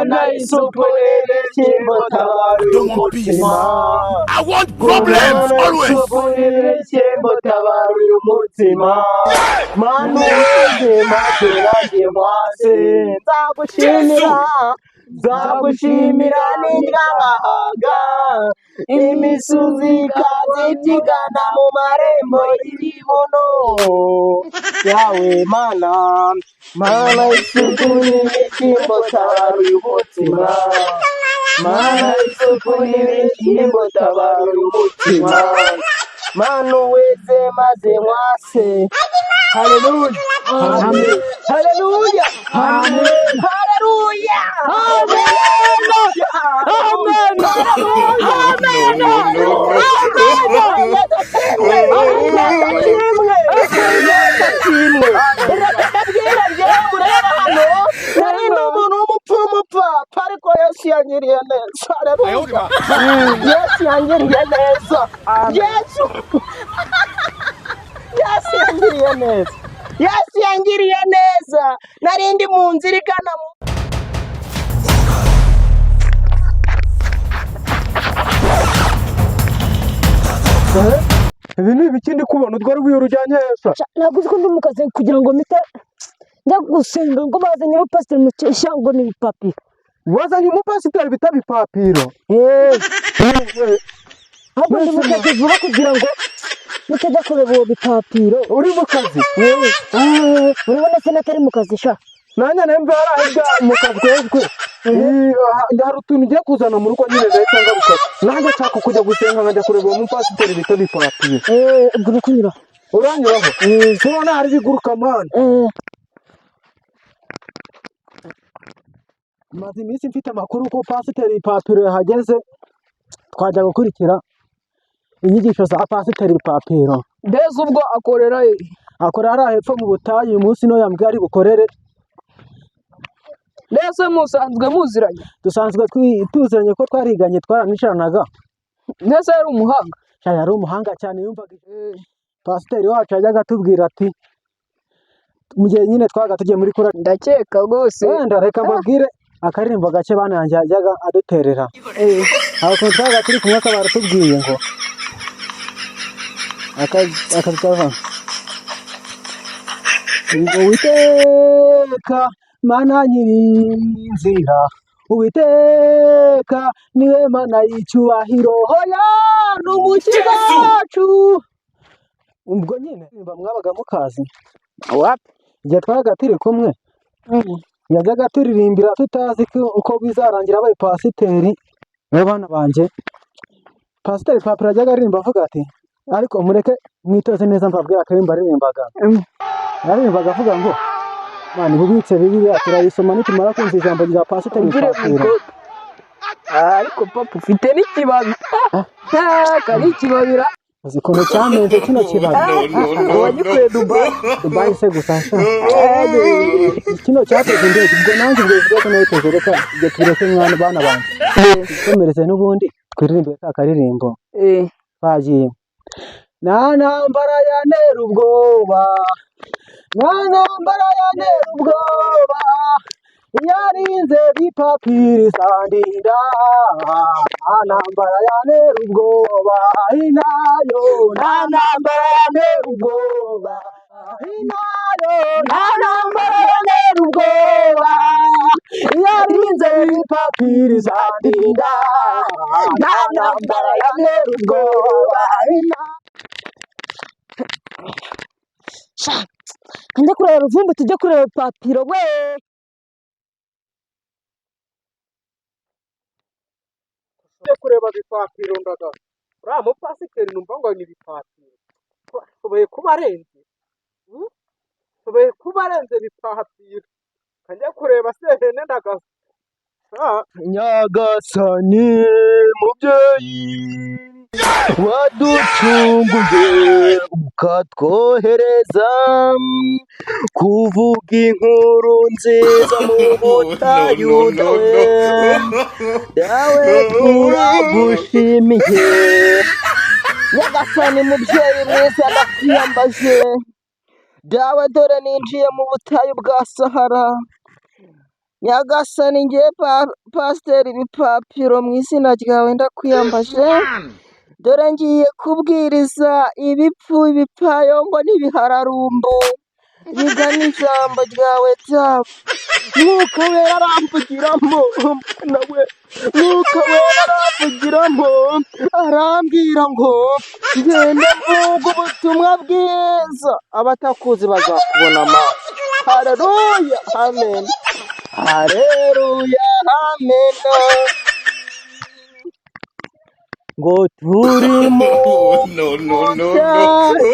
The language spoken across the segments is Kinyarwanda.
Mana isupunire ishyimbo tabarura umutima. I want problems always. Isupunire ishyimbo tabarura umutima. Mana ubuzima nanjye nkwase. Nzagushimira nindya nkahaga. Imisozi ikaze ibyigana mu marembo y'ibibuno yawe Mana. Mana isupunire ishyimbo tabarura umutima. Mana isupunire ishyimbo tabarura umutima. Mana uweze maze nkwase. Haleluya. Amen. Haleluya. Amen. Haleluya. Amen. Amen. ariko Yesu yangiriye neza. Haleluya. Yesu yangiriye neza. Yesu yangiriye neza. Yesu yangiriye neza. Narindi mu nzira igana mu ibi ni ibikindi kubona utwo rwiyo rujyanye hesa. Naguze ko ndi mu kazi kugira ngo mpite njya gusenga ngo bazanye umupasiteri mu cyangwa ni ibipapiro. Wazanye umupasiteri bita bipapiro? Ahubwo ndi mu kazi vuba kugira ngo mutajya kureba uwo bipapiro. Uri mu kazi? Urabona se natari mu kazi sha? Nanjye nembe harahibwa mu kazi kwezwe. Hari utuntu ugiye kuzana mu rugo nyine leta ngaruka. Nanjye nshaka kujya gusenga nkajya kureba uwo mupasiteri bita bipapiro. Ubwo nukunyura. Uranyuraho? Ubona hari biguruka mana. Maze iminsi mfite amakuru ko pasiteri bipapiro yahageze. Twajya gukurikira inyigisho za pasiteri bipapiro. Mbese ubwo akorera hepfo mu butayu. Uyu munsi no yambwiye ari bukorere. Mbese musanzwe muziranye? Dusanzwe tuziranye ko twariganye twaranicanaga. Mbese yari umuhanga? Yari umuhanga cyane. Yumvaga pasiteri wacu yajyaga atubwira ati mu gihe nyine twaga tugiye muri korali. Ndakeka rwose wenda reka mbabwire akaririmbo gake bana yanjye yajyaga aduterera. Aho twaga turi kumwe akaba aratubwiye ngo akazitava ngo Uwiteka Mana nyirinzira, Uwiteka niwe Mana y'icyubahiro, hoya n'umukiza wacu. Ubwo nyine mwabaga mukazi igihe twabaga turi kumwe yajyaga turirimbira tutazi uko bizarangira abaye pasiteri. Bana banjye pasiteri papira yajyaga aririmba avuga ati ariko mureke mwitoze neza mbabwira akarimba aririmbaga avuga ngo Mana ububitse Bibiliya turayisoma nitumara kumva ijambo rya pasiteri papira. Ariko papa ufite n'ikibabi. Kari ikibabira. Uzi ukuntu cyamenze kino kibabi. Wagikuye Dubai se gusa. Kino cyateze imbere ubwo nanjye ubwo nayiteje reka igihe tureke mwana bana banjye. Komereze n'ubundi twiririmbe akaririmbo. Bagiye. Na ntambara yantera ubwoba. Na ntambara yantera ubwoba. Yarinze bipapiri sandinda. Na ntambara yantera ubwoba. Inayo na ntambara yantera ubwoba. Inayo na ntambara yantera ubwoba. Yarinze bipapiri sandinda. Na ntambara yantera ubwoba. Kanjya kureba Ruvumbu tujye kureba papiro we. Tujye kureba bipapiro ndaga. Uriya mupasiteri numva ngo ni bipapiro. Soboye kuba arenze bipapiro. Kanjya kureba sehene ndaga. Nyagasani mubyeyi waducunguye ukatwohereza kuvuga inkuru nziza mu butayu dawe turagushimiye. Nyagasani mubyeyi mwiza ndakwiyambaje dawe dore ninjiye mu butayu bwa Sahara Nyagasani ngiye pasiteri ibipapiro mu izina ryawe ndakwiyambaje, dore ngiye kubwiriza ibipfu ibipfayongo n'ibihararumbo bigana ijambo ryawe ryabo. Mwuka wera aramvugiramo nawe, mwuka wera aramvugiramo arambwira ngo ngende mvuga ubutumwa bwiza, abatakuzi bazakubona amaso. Haleluya, amen. Haleluya, amen. Ngo turimo cyacu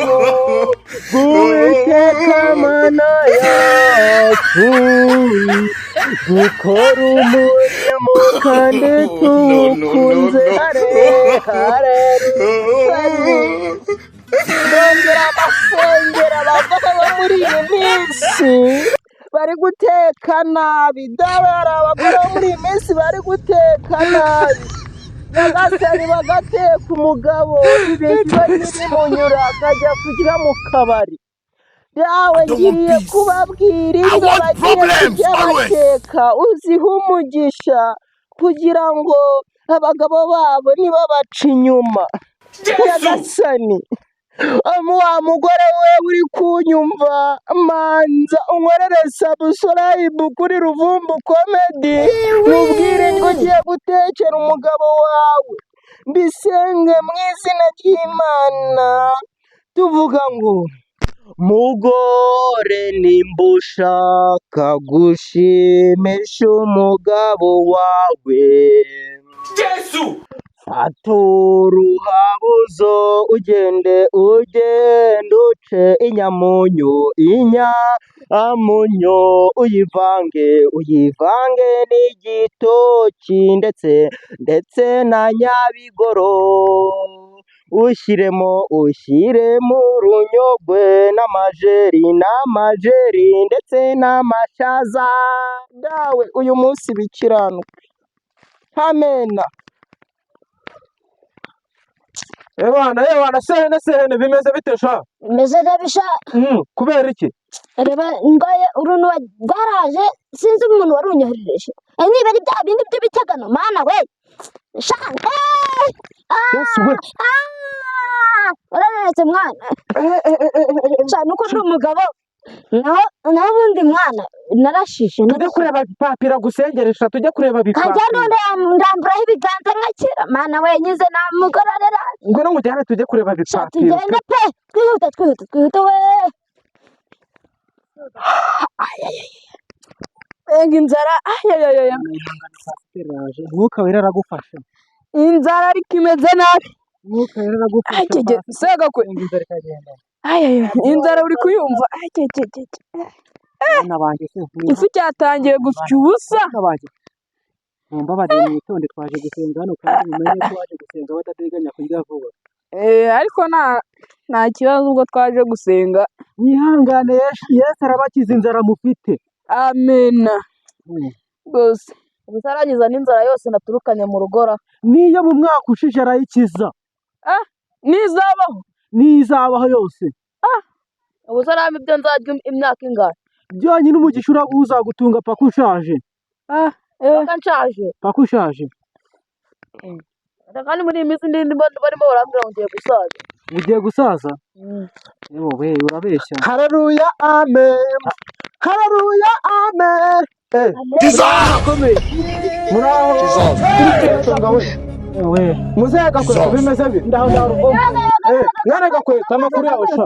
Uwiteka Mana yacu, dukora umurimo kandi tuwukunze. Ndongera amasengera abagabo bo muri iyi minsi bari guteka nabi, dabara abagore bo muri iyi minsi bari guteka nabi. Nyagasani bagateka umugabo ibiryo ntibimunyura akajya kurya mu kabari. Yawe ngiye kubabwira ibyo bagiye kujya bateka, uzihe umugisha kugira ngo abagabo babo nibabaca inyuma. Nyagasani wa mugore we uri kunyumva, manza unkorere subscribe kuri Ruvumbu Comedy, mubwire ngo ugiye gutekera umugabo wawe. Mbisenge mu izina ry'Imana tuvuga ngo mugore nimba ushaka gushimisha umugabo wawe, fata uruhabuzo ugende uce inyamunyu, inyamunyu uyivange n'igitoki ndetse na nyabigoro, ushyiremo urunyogwe n'amajeri ndetse n'amashaza. Dawe uyu munsi bikiranuke, amena. Ewana sehene bimeze bite sha? Bimeze nabi sha. Kubera iki? Reba ngaye uruntu rwaraje, sinzi umuntu warunyohereje. Niba ari bya bindi by'ibitegano, mana we sha. Yesu we. Uraretse mwana. Sha nuko ndi umugabo. Naho ubundi mwana narashishe. Tujye kureba bipapira gusengeresha, tujye kureba bipapira. Kajya none ndamburaho ibiganza nkakira, mana we nyize namugororera. Ngwino mujyane tujye kureba bipapira. Tugende pe, twihute we. Inzara Mwuka wera aragufasha. Inzara ariko imeze nabi. Mwuka wera aragufasha. Sega kwe. Inzara uri kuyumva. Bana banjye se. Isi cyatangiye gusya ubusa. Mumbabarire mwitonde, twaje gusenga hano kandi mumenye ko waje gusenga badateganya kurya vuba. Ariko nta kibazo ubwo twaje gusenga. Mwihangane, Yesu arabakiza inzara mufite. Amena. Rwose ubusaragiza n'inzara yose naturukanye mu rugora. Niyo mu mwaka ushije arayikiza. Nizabaho yose. Ubusarame ibyo nzarya imyaka ingahe? Byonyine umugisha uzagutunga paka ushaje. Paka nshaje. Paka ushaje. Kandi muri iyi minsi barimo barambwira ngo ngiye gusaza. Ugiye gusaza? Wowe urabeshya. Haleluya, amen. Haleluya, amen. Muraho. Muzehe Gakweto bimeze bite? Mwana Gakweto amakuru yawe sha?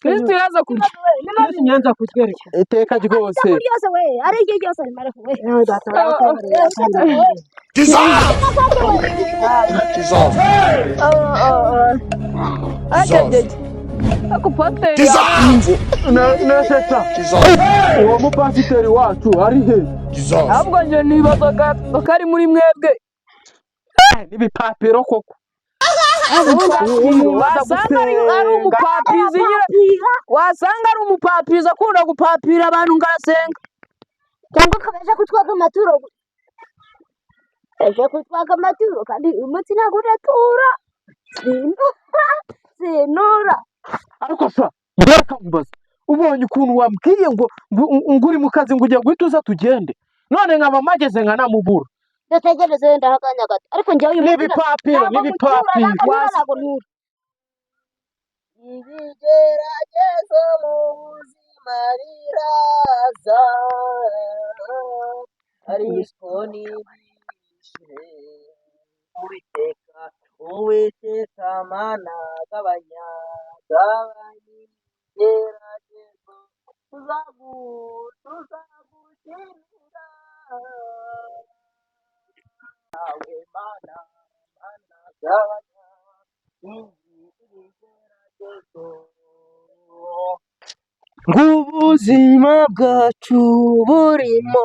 Kristo yaza kurya. Nyanza kutwereka iteka ryose. Ari igihe cyose arimara kuwe. Ako pasiteri Neseta uwo mupasiteri wacu ari he? ahubwo njye nibazaga ko ari muri mwebwe. N'ibipapiro koko. Wasanga ari umupapizi nyine. Wasanga ari umupapizi akunda gupapira abantu ngasenga. Cyangwa kabaje kutwaga amaturo. Eje kutwaga amaturo kandi umunsi ntabwo uratura. Sinura. Ariko sha, mbega mbaza ubonye ukuntu wambwiye ngo uri mu kazi ngo ugiye guhita uza tugende none nkaba mageze nka namubura ndategereze wenda akanya gato ariko njyewe uyu munsi n'ibipapiro ntabwo ntura ibigeragezo mu buzima biraza ariko ntibishe uwiteka mana gabanya ibigeragezo tuzagushimira nawe mana gabanya ibigeragezo ng'ubuzima bwacu burimo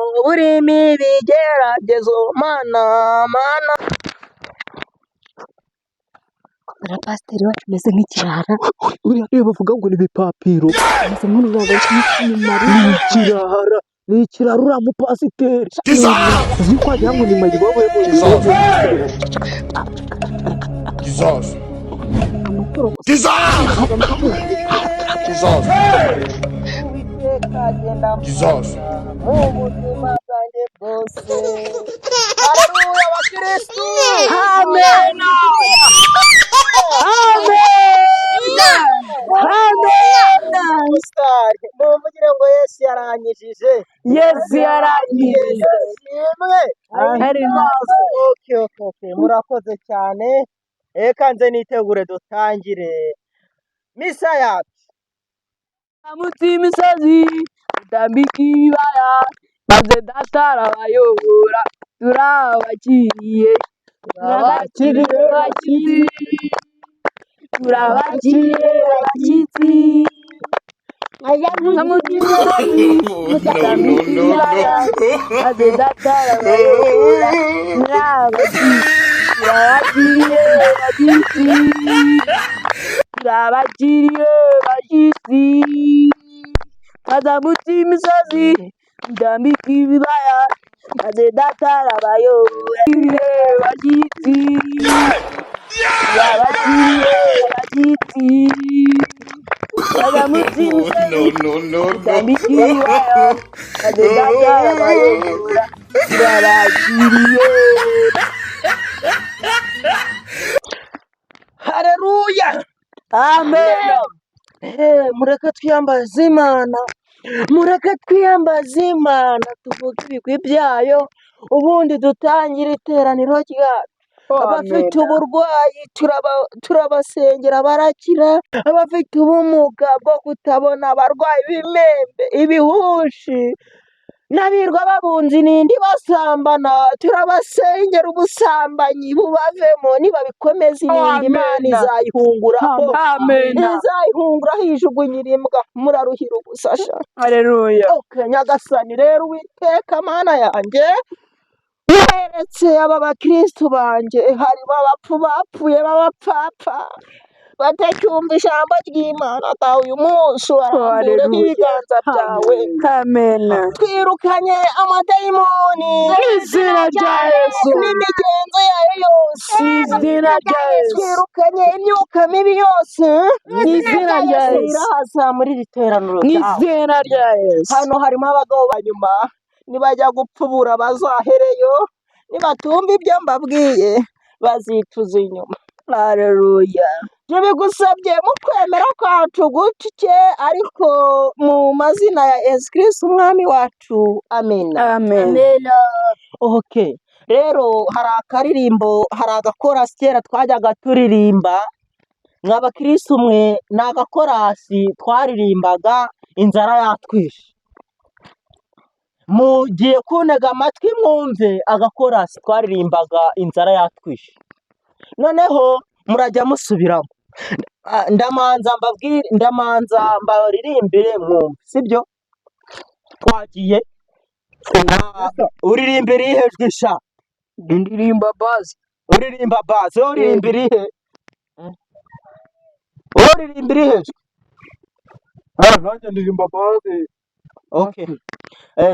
ibigeragezo mana na pasiteri wacu umeze nk'ikirara uriya rero bavuga ngo ni ibipapiro ameze nk'urubaga rw'ikimari ni ikirara uriya mupasiteri uzi ko wagira ngo ni mayibobo yo mu Jesus. Jesus. Jesus. Jesus. mu buzima bwanjye bwose haleluya wa kristu amen musitari mumvugire ngo yesu yaranyijije yesu yarangije imwe okay murakoze cyane reka nze nitegure dutangire misa yacu munsi y'imisozi dutambika ibibaya maze data arabayobora turabakiriye abashyitsi munsi y'imisozi dutambika ibibaya maze data arabayobora turabakiriye bashyitsi kaza munsi y'imisozi dutambika ibibaya maze data arabayobora bashyitsi kaza munsi y'imisozi dutambika ibibaya maze data arabayobora turabakiriye. haleluya Amen. mureke twiyambaze imana tuvuge ibigwi byayo ubundi dutangire iteraniro ryacu abafite uburwayi turabasengera barakira abafite ubumuga bwo kutabona abarwayi b'imembe ibihushi n'abirwa babunze inindi basambana turabasengera ubusambanyi bubavemo nibabikomeza inindi imana izayihunguraho izayihunguraho ijugunyira imbwa muraruhira ubusasha Haleluya. nyagasani rero uwiteka mana yanjye weretse aba bakristu banjye harimo abapfu bapfuye b'abapfapfa batacyumva ijambo ry'imana atawe uyu munsi warambureho ibiganza byawe Amen. twirukanye amadayimoni Izina rya Yesu. n'imigenzo yayo yose Izina rya Yesu. twirukanye imyuka mibi yose Izina rya Yesu. irahaza muri iri teraniro ryawe Izina rya Yesu. hano harimo abagabo banyuma nibajya gupfubura bazahereyo nibatumva ibyo mbabwiye bazicuza inyuma. Haleluya. Tubigusabye mu kwemera kwacu gucye ariko mu mazina ya Yesu Kristo umwami wacu amen. Amen. Okay. Rero hari akaririmbo hari agakorasi kera twajyaga turirimba nk'abakristo umwe ni agakorasi twaririmbaga inzara yatwishe mugiye kuntega amatwi mwumve agakorasi twaririmbaga inzara yatwishe noneho murajya musubiramo ndamanza mbaririmbire mwumve sibyo twagiye uririmbira ihe jwi sha Indirimba bazi. uririmba bazi uririmbira ihe uririmbira ihe jwi Nanjye ndirimba bazi. okay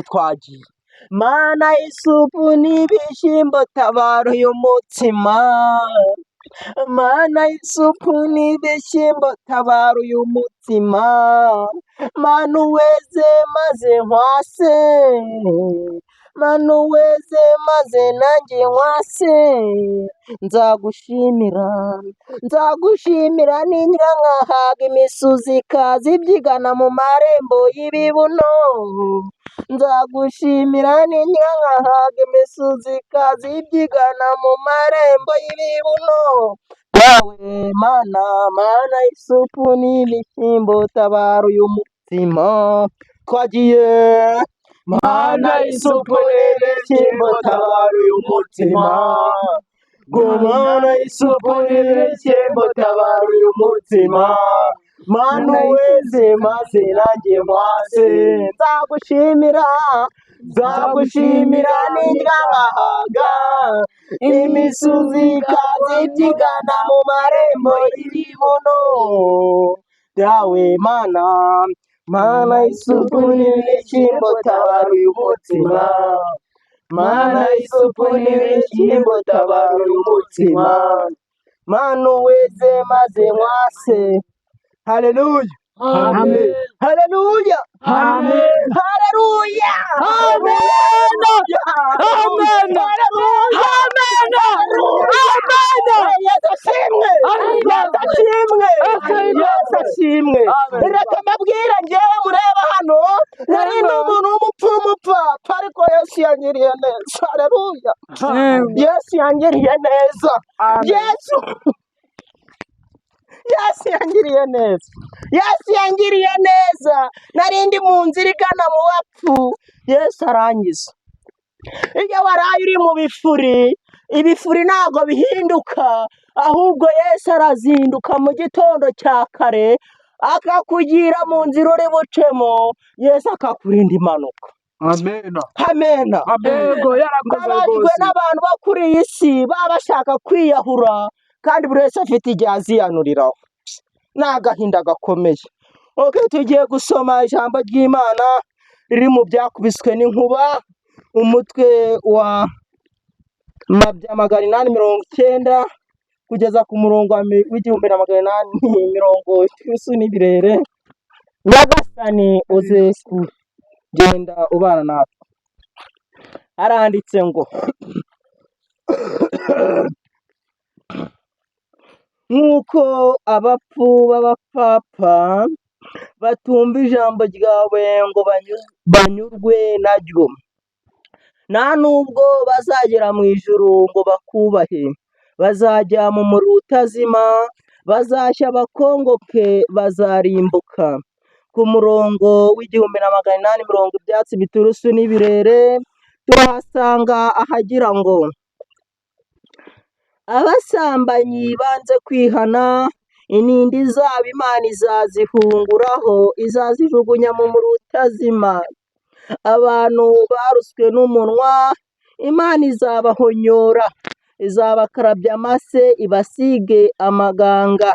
twagiye mana y'isupu n'ibishyimbo tabara uyu mutsima mana y'isupu n'ibishyimbo tabara uyu mutima, mana uweze maze nkwase, mana uweze maze nanjye nkwase, nzagushimira ninjira nkahaga imisozi ikaza ibyigana mu marembo y'ibibuno, nzagushimira ninjira nkahaga imisozi ikaza ibyigana mu marembo y'ibibuno, yawe mana y'isupu n'ibishyimbo tabara uyu mutima, twagiye mana y'isupu n'ibishyimbo tabara uyu mutima, mana y'isupu n'ibishyimbo tabara uyu mutima, mana uweze maze nanjye nkwase, nzagushimira ninjya nkahaga imisozi ikaza ibyigana mu marembo y'ibibuno, yawe mana y'isupu n'ibishyimbo tabara uyu mutima, mana y'isupu n'ibishyimbo tabara uyu mutima, mana uweze maze nkwase. Haleluya, Amen. haleluya, Amen. haleluya, Amen. Amen. Yesu ashimwe, Yesu ashimwe, Yesu ashimwe. Reka mbabwire njyewe mureba hano nari ndi umuntu w'umupfumupfapfa, ariko Yesu yangiriye neza. Haleluya, Yesu yangiriye neza, Yesu yangiriye neza, Yesu yangiriye neza. Nari ndi mu nzira igana mu bapfu, Yesu arangiza. Iyo waraye uri mu ibifuri ntabwo bihinduka, ahubwo Yesu arazinduka mu gitondo cya kare akakugira mu nzira uri bucemo, Yesu akakurinda impanuka. Amena. Amena. Yego yarakoze Babajwe rwose. n'abantu bo kuri iyi si baba bashaka kwiyahura, kandi buri wese afite igihe aziyanuriraho. Ni agahinda gakomeye. Tugiye gusoma ijambo ry'Imana riri mu byakubiswe n'inkuba, umutwe wa 890 kugeza ku murongo w'1800 n'ibirere. Nyagasani uze kugenda ubana natwe. Haranditse ngo nk'uko abapfu b'abapfapfa batumva ijambo ryawe ngo banyurwe naryo, nta nubwo bazagera mu ijuru ngo bakubahe, bazajya mu muriro utazima, bazashya bakongoke, bazarimbuka. Ku murongo w'1800 ibyatsi biturusu n'ibirere turahasanga ahagira ngo abasambanyi banze kwihana, inindi zabo Imana izazihunguraho, izazijugunya mu muriro utazima. Abantu baruswe n'umunwa, Imana izabahonyora, izabakarabya amase, ibasige amaganga,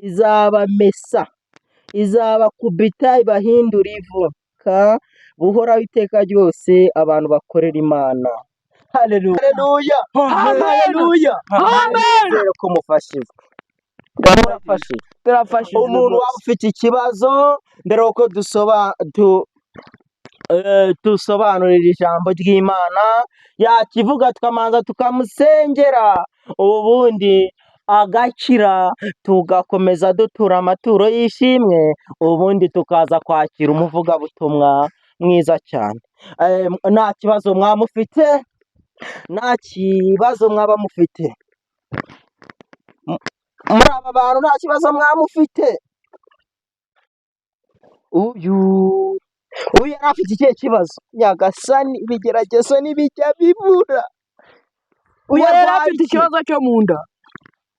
izabamesa, izabakubita, ibahindura ivu, buhoraho iteka ryose abantu bakorera Imana. Haleluya, haleluya, nizere ko mufashijwe. Turafashijwe. Umuntu waba ufite ikibazo, mbere yuko dusobanurira ijambo ry'Imana, yakivuga tukamanza tukamusengera, ubundi agakira, tugakomeza dutura amaturo y'ishimwe, ubundi tukaza kwakira umuvugabutumwa mwiza cyane. Nta kibazo mwaba mufite, nta kibazo mwaba mufite muri aba bantu, nta kibazo mwaba mufite. Uyu yari afite ikihe kibazo? Nyagasani, ibigeragezo ntibijya bibura. Uyu yari afite ikibazo cyo mu nda.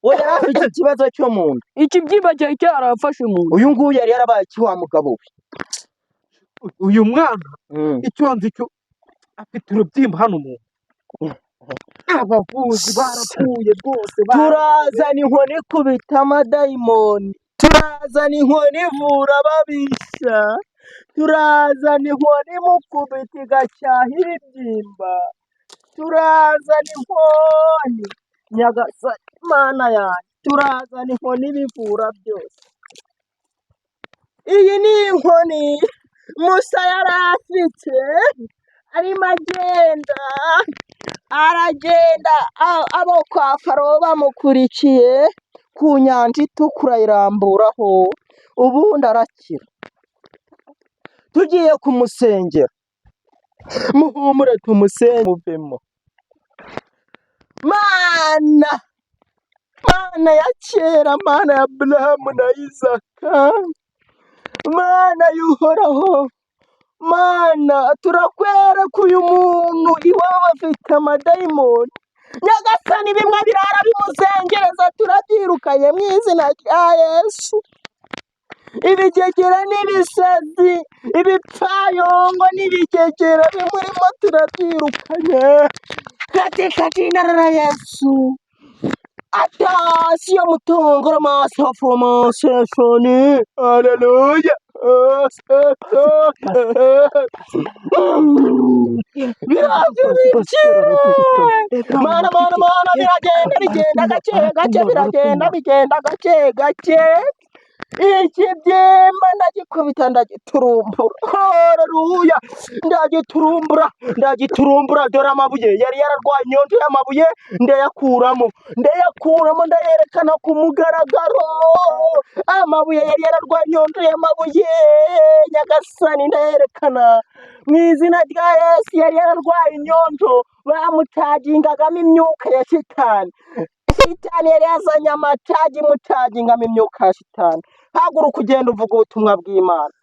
Uyu yari afite ikibazo cyo mu nda. Ikibyimba cyari cyarafashe mu nda. Uyu nguyu yari yarabaye iki wa mugabo we? Uyu mwana icyo nzi cyo afite urubyimba hano mu nda. Abavuzi barapfuye rwose. Turazana inkoni ikubita amadayimoni, turazana inkoni ivura ababisha, turazana inkoni imukubita igacyaha ibibyimba, turazana inkoni nyagasani mana yanjye turazana inkoni bivura byose. Iyi ni inkoni Musa yari afite arimo aragenda abo kwa Farawo bamukurikiye ku nyanja itukura ayiramburaho ubundi arakira. Tugiye kumusengera muhumure tumusenge muvemo. Mana ya kera, mana ya Aburahamu na Isaka, mana y'uhoraho, mana turakwereka uyu muntu iwabo afite amadayimoni. Nyagasani bimwe birara bimuzengereza turabyirukanye mu izina rya Yesu. Ibigegera n'ibisazi, ibipfayongo n'ibigegera bimurimo turabyirukanye katika jina la Yesu. Atasiyo mutongora masafomoseshoni. Haleluya. Mana biragenda gake. Ikibyimba ndagikubita ndagiturumbura. Haleluya. Ndagiturumbura dore amabuye yari yararwaye inyonjo y'amabuye ndayakuramo ndayerekana ku mugaragaro. Amabuye yari yararwaye inyonjo y'amabuye, nyagasani ndayerekana mu izina rya Yesu. Yari yararwaye inyonjo bamutagingagamo imyuka ya shitani. Shitani yari yazanye amatagi mutagingamo imyuka ya shitani. Haguruka ugenda uvuga ubutumwa bw'Imana.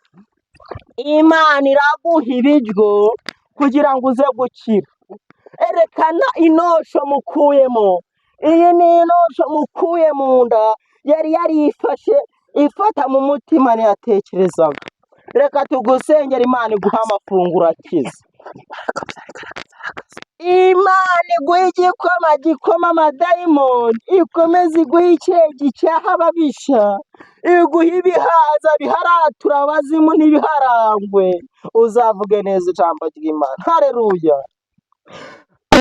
Imana iraguha ibiryo kugira ngo uze gukira. Erekana inosho mukuyemo. Iyi ni inosho mukuye mu nda yari yarifashe ifata mu mutima ntiyatekerezaga. Reka tugusengera Imana iguha amafunguro akiza. Imana iguha igikoma amadayimoni, ikomeze iguha icyegi cyaha ababisha, iguha ibihaza biharatura abazimu n'ibiharangwe. Uzavuge neza ijambo ry'Imana. Haleluya.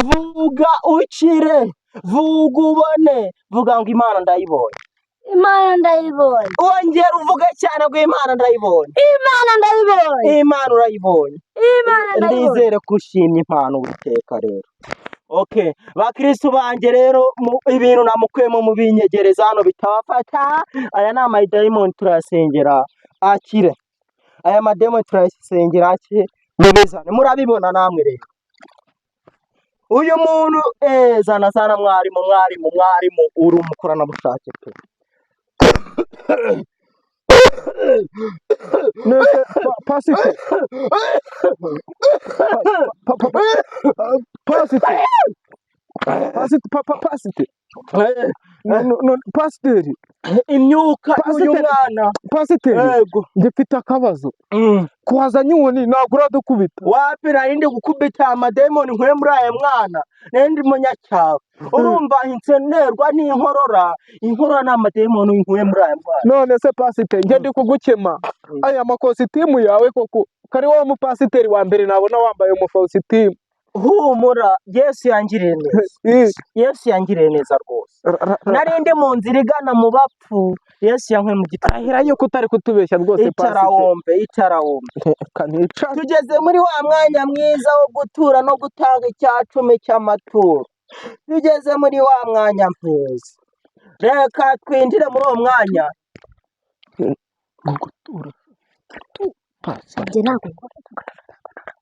Vuga ukire, vuga ubone, vuga ngo Imana ndayibonye. Imana ndayibonye. Wongera uvuge cyane ngo Imana ndayibonye. Imana ndayibonye. Imana urayibonye. Imana ndayibonye. Ndizere ko ushimye impano Uwiteka rero. Okay, bakristo banjye rero ibintu namukuyemo mu binyegereza hano bitabafata. Aya ni amadayimoni turasengera akire. Aya madayimoni turasengera akire mubizane. Murabibona namwe rero. Uyu muntu zana mwarimu uri umukoranabushake pe. Pasite pasiteri imyuka y'uyu mwana. Pasiteri ngifite akabazo. Kuwazanye inkoni ntabwo uradukubita. Wapi narindi gukubita amadayimoni nkwe muri aya mwana. Nendi munyacyaha. Urumva insenerwa n'inkorora. Inkorora n'amadayimoni nkwe muri aya mwana. None se pasiteri nge ndi kugukema. Aya makositimu yawe koko kari wa mupasiteri wa mbere nabona wambaye umufositimu. Humura, Yesu yangiriye neza. Yesu yangiriye neza rwose. Narindi mu nzira igana mu bapfu. Yesu yankwe mu gitabo. Ahira yuko utari kutubeshya rwose pasiteri. Icarawombe. Tugeze muri wa mwanya mwiza wo gutura no gutanga icyacumi cy'amaturo. Tugeze muri wa mwanya mwiza. Reka twinjire muri uwo mwanya. Gutura.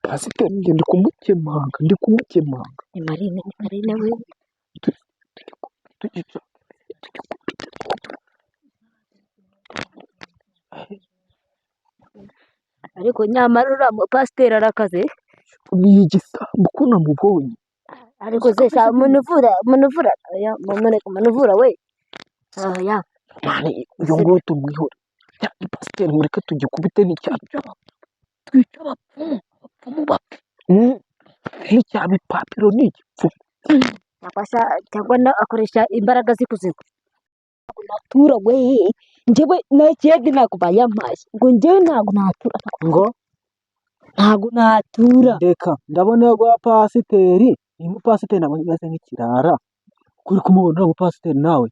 Pasiteri ndi kumukemanga. Ni Marina we. Ariko nyamara uriya mupasiteri arakaze. Ni igisambo ko namubonye. Ariko se sa munuvura we. Ya. Mani uyu nguyu tumwihore. Ya pasiteri mureke tugikubite n'icyaha. Twica abapfumu bapfe. N'icyaha bipapiro n'igipfumu. Cyangwa akoresha imbaraga z'ikuzimu. Natura we. Njyewe nakiyedi ntabwo bayampaye. Ngo njyewe ntabwo natura. Ngo ntabwo natura. Reka ndabona yo pasiteri. Uyu mupasiteri nabonye ameze nk'ikirara. kuri kumubona umupasiteri nawe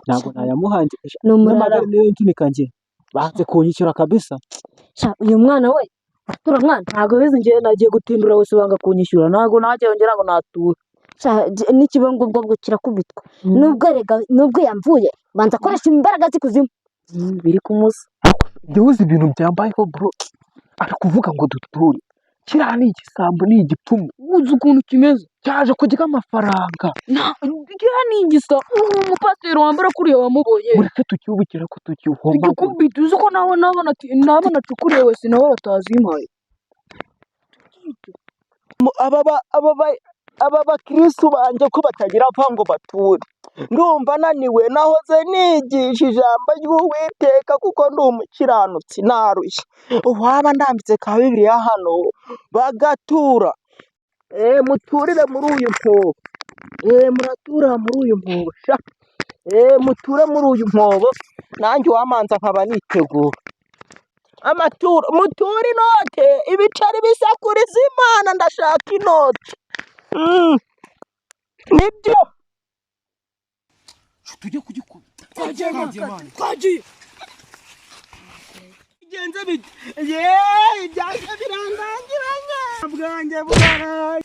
ntabwo nayamuhanje Ni umurara. n'amagare niyo nsunika njye banze kunyishyura kabisa. Sha, uyu mwana we atura mwana ntabwo bizi njye nagiye gutindura wese banga kunyishyura ntabwo najya yongera ngo natura. Sha, n'ikibongo ubwo kirakubitwa nubwo yamvuye banza akoresha imbaraga z'ikuzimu biri kumusa. Njye uzi ibintu byambayeho bro, ari kuvuga ngo duture kiriya ni igisambo ni igipfumu uzi ukuntu kimeze cyaje kurya amafaranga. kiriya ni igisa umupasiteri wambara kuriya wamubonye Mureke tucyubukira ko tucyuhomba igikubita uzi ko nawe nacukuriye wese nawe batazimpaye. aba bakirisitu banjye ko batagira apfa ngo bature, ndumva naniwe nahoze nigisha ijambo ry'Uwiteka kuko ndi umukiranutsi narushye, waba ndambitse ka Bibiliya hano bagatura. Muturire muri uyu mwobo, muratura muri uyu mwobo sha, muture muri uyu mwobo nanjye wamanza nkaba nitegura amaturo. Muture inote, ibiceri bisakuriza Imana, ndashaka inote. Nibyo tujye kugikubita. Twagiye bigenze bite? Ibyanjye birangangiranye bwanjye buraraye.